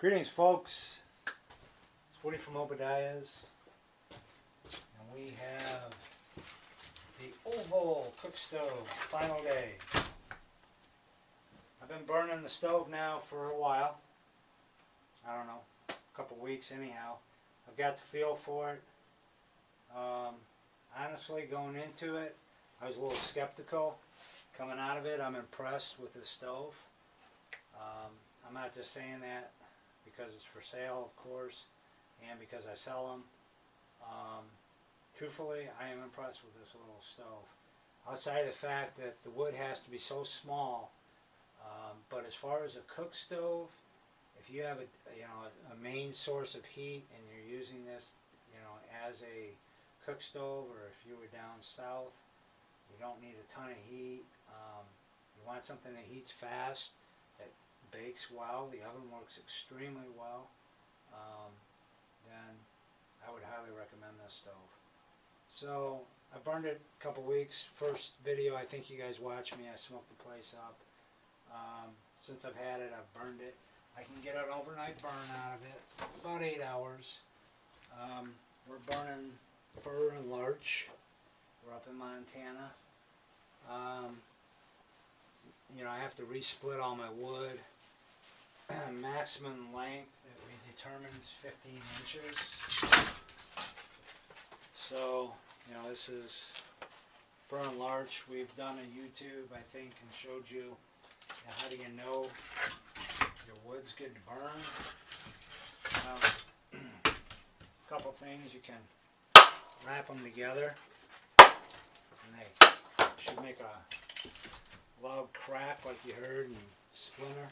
Greetings, folks. It's Woody from Obadiah's, and we have the oval cook stove final day. I've been burning the stove now for a while. I don't know, a couple weeks anyhow. I've got the feel for it. Honestly, going into it, I was a little skeptical. Coming out of it, I'm impressed with the stove. I'm not just saying that because it's for sale, of course, and because I sell them. Truthfully, I am impressed with this little stove. Outside of the fact that the wood has to be so small, but as far as a cook stove, if you have a main source of heat and you're using this, as a cook stove, or if you were down south, you don't need a ton of heat. You want something that heats fast, that bakes well, the oven works extremely well, then I would highly recommend this stove. So I burned it a couple weeks. First video I think you guys watched me, I smoked the place up. Since I've had it, I've burned it. I can get an overnight burn out of it, about 8 hours. We're burning fir and larch. We're up in Montana. I have to resplit all my wood. Maximum length that we determined is 15 inches. So, this is fir and larch. We've done a YouTube, I think, and showed you how do you know your wood's good to burn. A couple things, you can wrap them together and they should make a loud crack like you heard and splinter.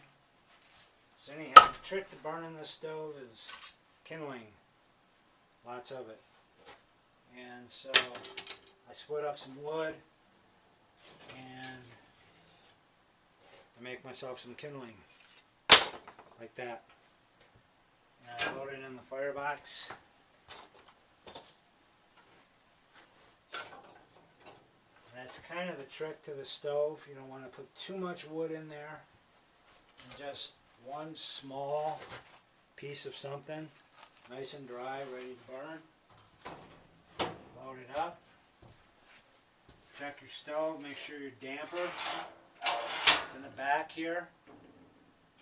So anyhow, the trick to burning this stove is kindling, lots of it. And so I split up some wood and I make myself some kindling like that. And I load it in the firebox. That's kind of the trick to the stove. You don't want to put too much wood in there. And just one small piece of something, nice and dry, ready to burn. Load it up. Check your stove, make sure your damper. It's in the back here.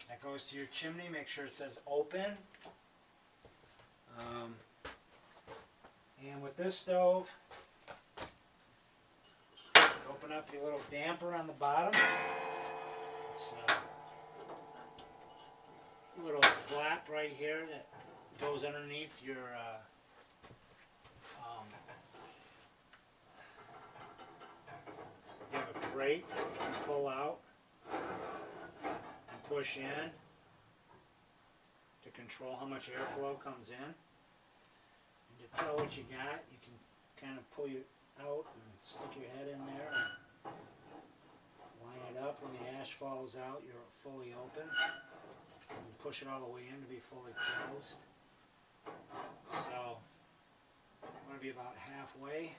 That goes to your chimney. Make sure it says open. And with this stove, open up your little damper on the bottom. It's a little flap right here that goes underneath your you have a grate you can pull out and push in to control how much airflow comes in. And to tell what you got, you can kind of pull it out and stick your head in there and line it up. When the ash falls out, you're fully open. And push it all the way in to be fully closed. So I'm going to be about halfway.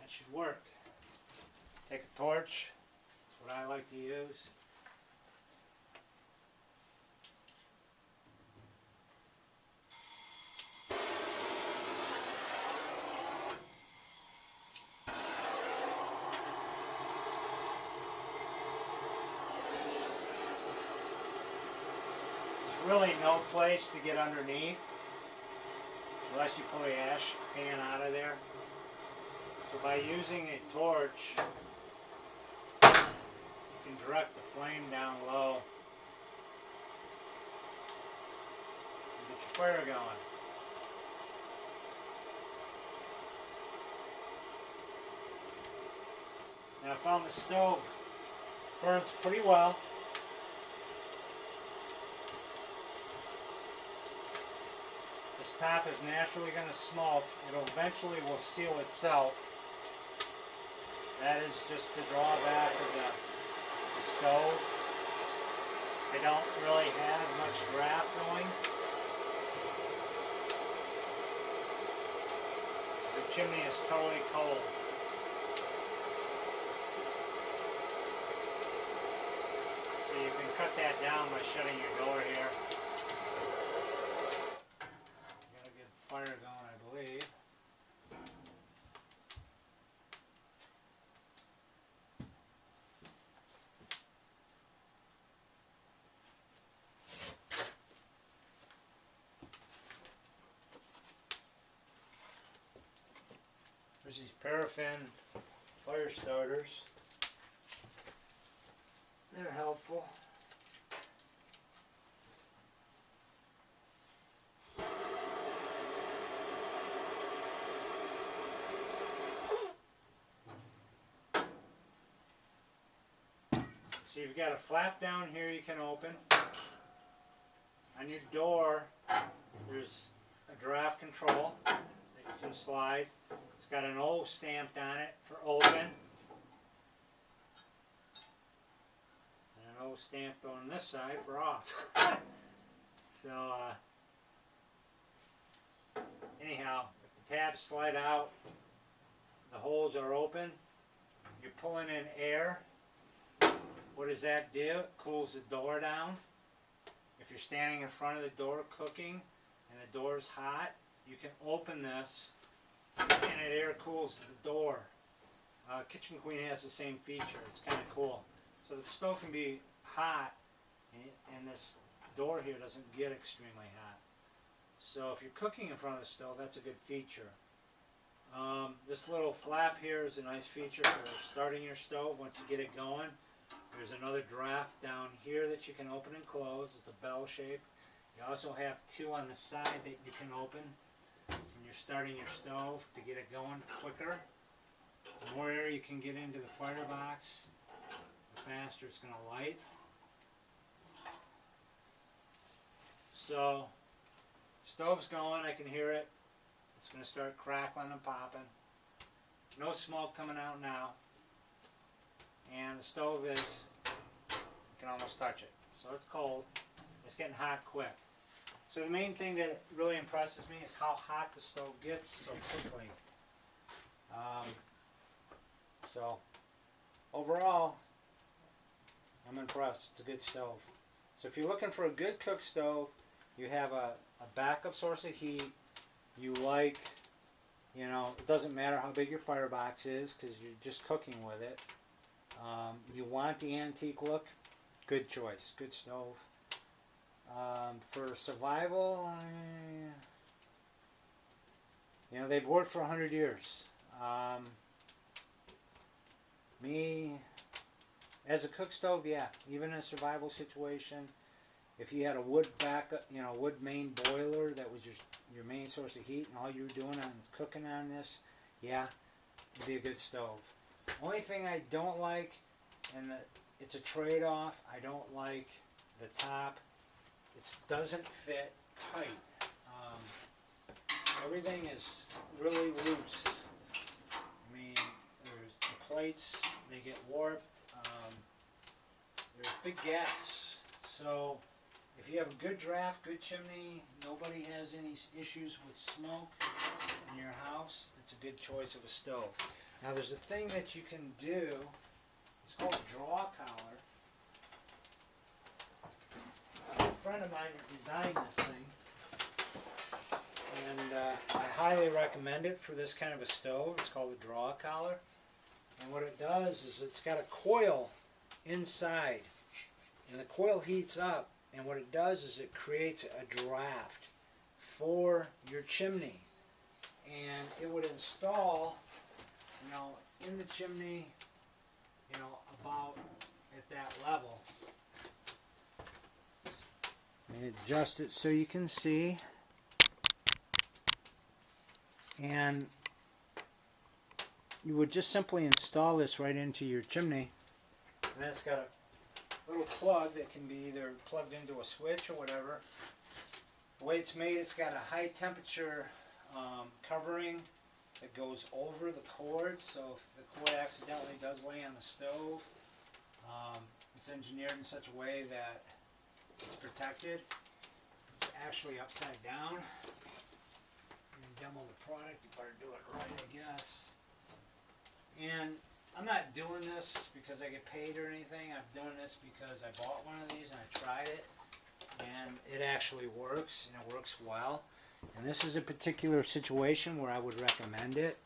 That should work. Take a torch. That's what I like to use. Really no place to get underneath unless you pull the ash pan out of there. So by using a torch, you can direct the flame down low and get your fire going. Now I found the stove burns pretty well. This top is naturally going to smoke. It eventually will seal itself. That is just the drawback of the stove. They don't really have much draft going. The chimney is totally cold. So you can cut that down by shutting your door here. Got a good fire going, I believe. There's these paraffin fire starters. They're helpful. So you've got a flap down here you can open. On your door, there's a draft control that you can slide. It's got an O stamped on it for open. And an O stamped on this side for off. So, anyhow, if the tabs slide out, the holes are open. You're pulling in air. What does that do? It cools the door down. If you're standing in front of the door cooking and the door is hot, you can open this and it air cools the door. Kitchen Queen has the same feature. It's kind of cool. So the stove can be hot and this door here doesn't get extremely hot. So if you're cooking in front of the stove, that's a good feature. This little flap here is a nice feature for starting your stove once you get it going. There's another draft down here that you can open and close. It's a bell shape. You also have two on the side that you can open when you're starting your stove to get it going quicker. The more air you can get into the firebox, the faster it's going to light. So, stove's going, I can hear it. It's going to start crackling and popping. No smoke coming out now. And the stove is, you can almost touch it. So it's cold. It's getting hot quick. So the main thing that really impresses me is how hot the stove gets so quickly. So overall, I'm impressed. It's a good stove. So if you're looking for a good cook stove, you have a backup source of heat. You like, you know, it doesn't matter how big your firebox is because you're just cooking with it. You want the antique look, good choice, good stove. For survival, you know, they've worked for 100 years. Me, as a cook stove, yeah, even in a survival situation, if you had a wood backup, you know, wood main boiler that was your main source of heat and all you were doing is cooking on this, yeah, it'd be a good stove. Only thing I don't like, and it's a trade-off, I don't like the top. It doesn't fit tight. Everything is really loose. I mean, there's the plates, they get warped. There's big gaps. So if you have a good draft, good chimney, nobody has any issues with smoke in your house, it's a good choice of a stove. Now there's a thing that you can do, it's called a draw collar. A friend of mine designed this thing, and I highly recommend it for this kind of a stove. It's called a draw collar, and what it does is it's got a coil inside, and the coil heats up, and what it does is it creates a draft for your chimney, and it would install, you know, in the chimney, you know, about at that level. And adjust it so you can see. And you would just simply install this right into your chimney. And it's got a little plug that can be either plugged into a switch or whatever. The way it's made, it's got a high temperature covering that goes over the cord, so if the cord accidentally does lay on the stove, it's engineered in such a way that it's protected. It's actually upside down. You demo the product, you better do it right, I guess. And I'm not doing this because I get paid or anything. I'm doing this because I bought one of these and I tried it, and it actually works, and it works well. And this is a particular situation where I would recommend it.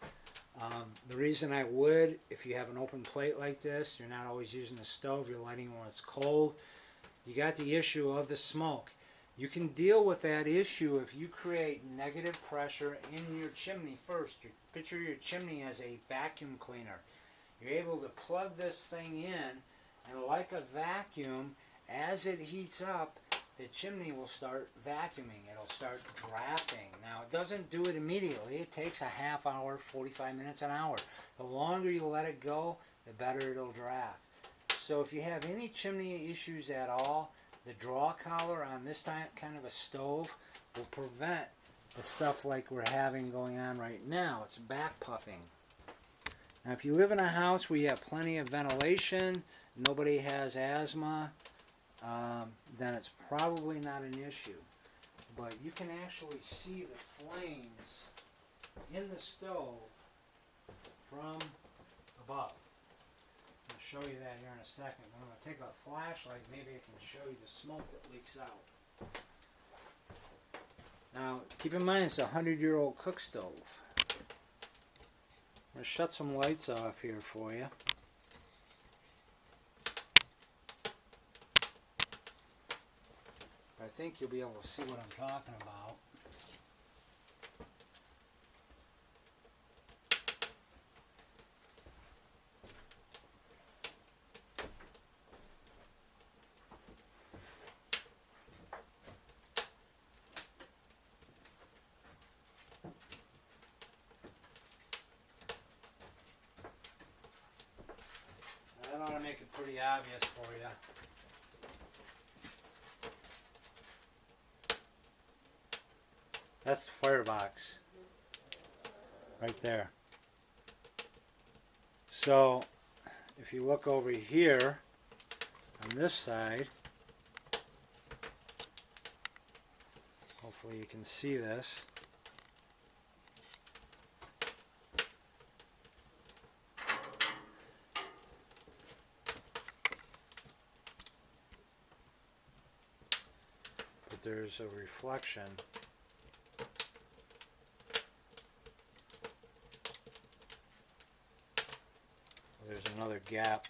The reason I would, if you have an open plate like this, you're not always using the stove, you're lighting when it's cold, you got the issue of the smoke. You can deal with that issue if you create negative pressure in your chimney first. You picture your chimney as a vacuum cleaner. You're able to plug this thing in, and like a vacuum, as it heats up, the chimney will start vacuuming. It'll start drafting. Now, it doesn't do it immediately. It takes a half hour, 45 minutes, an hour. The longer you let it go, the better it'll draft. So if you have any chimney issues at all, the draw collar on this kind of a stove will prevent the stuff like we're having going on right now. It's back puffing. Now, if you live in a house where you have plenty of ventilation, nobody has asthma, then it's probably not an issue. But you can actually see the flames in the stove from above. I'll show you that here in a second. I'm going to take a flashlight, maybe I can show you the smoke that leaks out. Now, keep in mind it's a 100-year-old cook stove. I'm going to shut some lights off here for you. I think you'll be able to see what I'm talking about. That ought to make it pretty obvious for you. That's the firebox right there. So if you look over here on this side, hopefully you can see this. But there's a reflection. There's another gap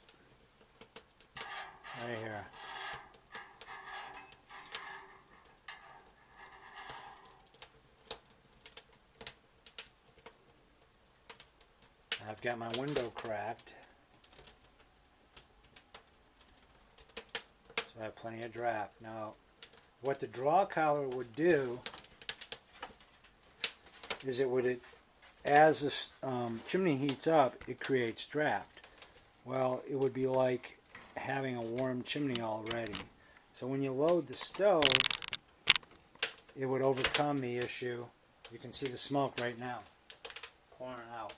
right here. I've got my window cracked, so I have plenty of draft. Now, what the draw collar would do is as the chimney heats up, it creates draft. Well, it would be like having a warm chimney already. So when you load the stove, it would overcome the issue. You can see the smoke right now pouring out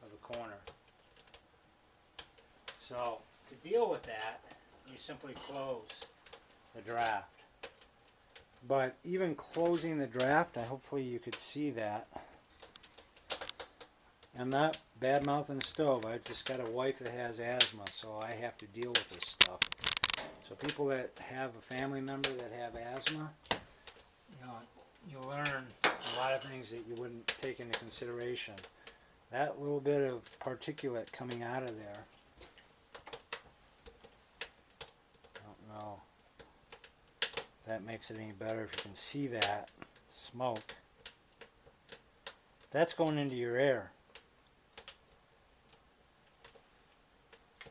of the corner. So to deal with that, you simply close the draft. But even closing the draft, hopefully you could see that. I'm not bad-mouthing the stove. I've just got a wife that has asthma, so I have to deal with this stuff. So people that have a family member that have asthma, you learn a lot of things that you wouldn't take into consideration. That little bit of particulate coming out of there, I don't know if that makes it any better, if you can see that smoke. That's going into your air.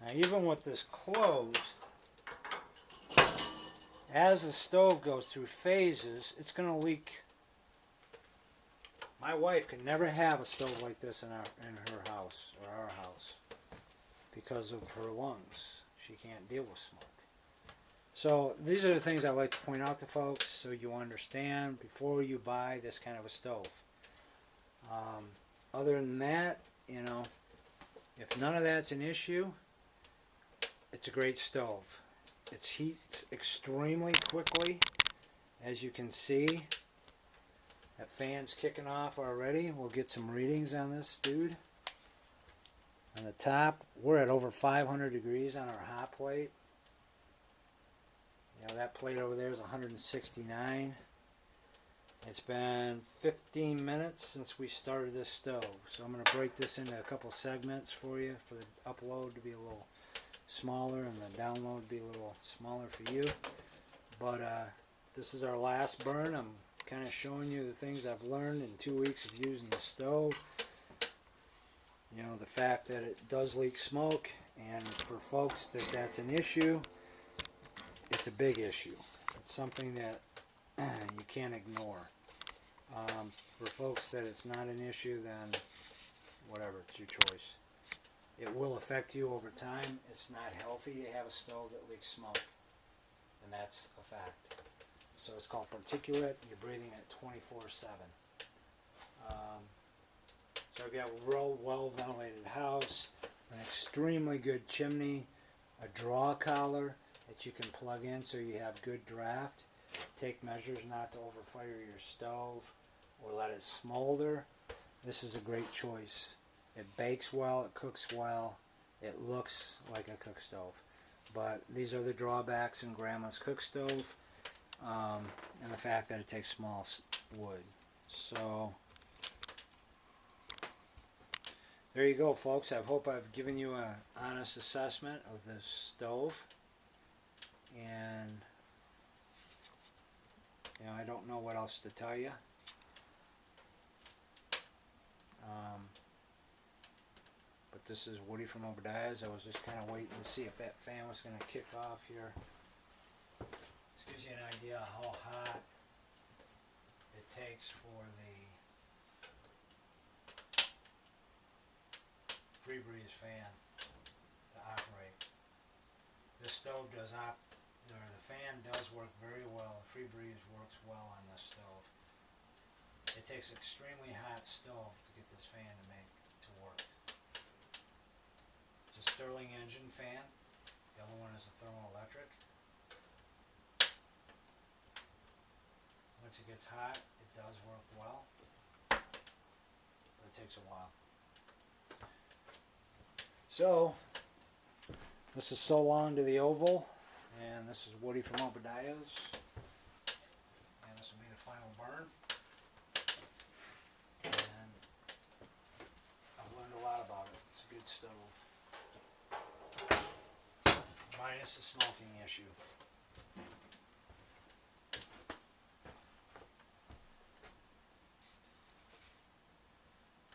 Now, even with this closed, as the stove goes through phases, it's going to leak. My wife could never have a stove like this in her house or our house because of her lungs. She can't deal with smoke. So these are the things I like to point out to folks so you understand before you buy this kind of a stove. Other than that, if none of that's an issue, it's a great stove. It heats extremely quickly, as you can see. That fan's kicking off already. We'll get some readings on this dude. On the top, we're at over 500 degrees on our hot plate. You know, that plate over there is 169. It's been 15 minutes since we started this stove. So I'm going to break this into a couple segments for you, for the upload to be a little smaller and the download to be a little smaller for you. But this is our last burn. I'm kind of showing you the things I've learned in 2 weeks of using the stove. You know, the fact that it does leak smoke, and for folks that's an issue, it's a big issue. It's something that you can't ignore. For folks that it's not an issue, then whatever, it's your choice. It will affect you over time. It's not healthy to have a stove that leaks smoke, and that's a fact. So it's called particulate. You're breathing it 24/7. So if you have a real well-ventilated house, an extremely good chimney, a draw collar that you can plug in so you have good draft, take measures not to overfire your stove or let it smolder, this is a great choice. It bakes well, it cooks well, it looks like a cook stove. But these are the drawbacks in Grandma's cook stove, and the fact that it takes small wood. So there you go, folks. I hope I've given you an honest assessment of this stove. And you know, I don't know what else to tell you. But this is Woody from Obadiah's. I was just kind of waiting to see if that fan was going to kick off here. This gives you an idea of how hot it takes for the free breeze fan to operate. This stove does the fan does work very well. Free breeze works well on this stove. It takes extremely hot stove to get this fan to work. It's a Stirling engine fan. The other one is a thermoelectric. Once it gets hot, it does work well, but it takes a while. So this is So Long to the Oval, and this is Woody from Obadiah's, and this will be the final burn. And I've learned a lot about it. It's a good stove, minus the smoking issue.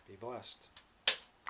Be blessed.